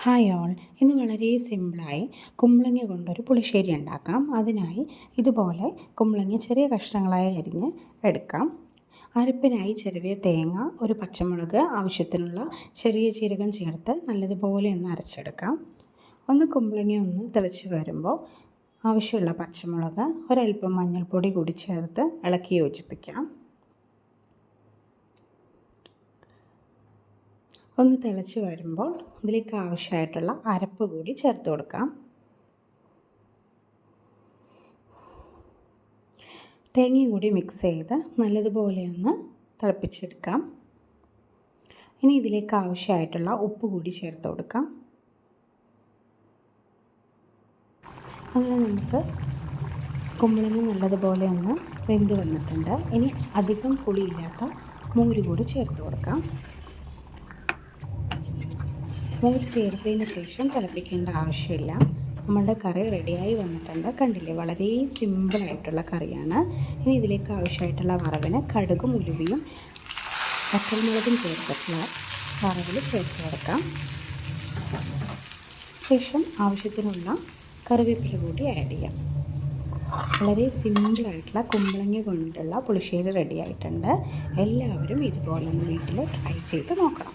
Hi all, ഇന്ന് വളരെ സിമ്പിളായി കുമ്പളങ്ങ കൊണ്ടൊരു പുളിശ്ശേരി ഉണ്ടാക്കാം. അതിനായി ഇതുപോലെ കുമ്പളങ്ങ ചെറിയ കഷ്ണങ്ങളായി അരിഞ്ഞ് എടുക്കാം. അരപ്പിനായി ചെറിയ തേങ്ങ, ഒരു പച്ചമുളക്, ആവശ്യത്തിനുള്ള ചെറിയ ജീരകം ചേർത്ത് നല്ലതുപോലെ ഒന്ന് അരച്ചെടുക്കാം. കുമ്പളങ്ങ തിളച്ച് വരുമ്പോൾ ആവശ്യമുള്ള പച്ചമുളക്, ഒരൽപ്പം മഞ്ഞൾപ്പൊടി കൂടി ചേർത്ത് ഇളക്കി യോജിപ്പിക്കാം. തിളച്ച് വരുമ്പോൾ ഇതിലേക്ക് ആവശ്യമായിട്ടുള്ള അരപ്പ് കൂടി ചേർത്ത് കൊടുക്കാം. തേങ്ങയും കൂടി മിക്സ് ചെയ്ത് നല്ലതുപോലെ തിളപ്പിച്ചെടുക്കാം. ഇനി ഇതിലേക്ക് ആവശ്യമായിട്ടുള്ള ഉപ്പ് കൂടി ചേർത്ത് കൊടുക്കാം. അങ്ങനെ നമുക്ക് കുമ്പളങ്ങ നല്ലതുപോലെ വെന്ത് വന്നിട്ടുണ്ട്. ഇനി അധികം പുളിയില്ലാത്ത മോര് കൂടി ചേർത്ത് കൊടുക്കാം. മോര് ചേർത്തതിന് ശേഷം തിളപ്പിക്കേണ്ട ആവശ്യമില്ല. നമ്മളുടെ കറി റെഡിയായി വന്നിട്ടുണ്ട്. കണ്ടില്ലേ, വളരെ സിമ്പിളായിട്ടുള്ള കറിയാണ്. ഇനി ഇതിലേക്ക് ആവശ്യമായിട്ടുള്ള വറവിന് കടുകും ഉലുവയും പച്ചമുളകും ചേർത്തിട്ടുള്ള വറവിൽ ചേർത്ത് കൊടുക്കാം. ശേഷം ആവശ്യത്തിനുള്ള കറിവേപ്പില കൂടി ആഡ് ചെയ്യാം. വളരെ സിമ്പിളായിട്ടുള്ള കുമ്പളങ്ങ കൊണ്ടുള്ള പുളിശ്ശേരി റെഡി ആയിട്ടുണ്ട്. എല്ലാവരും ഇതുപോലെ വീട്ടിൽ ട്രൈ ചെയ്ത് നോക്കണം.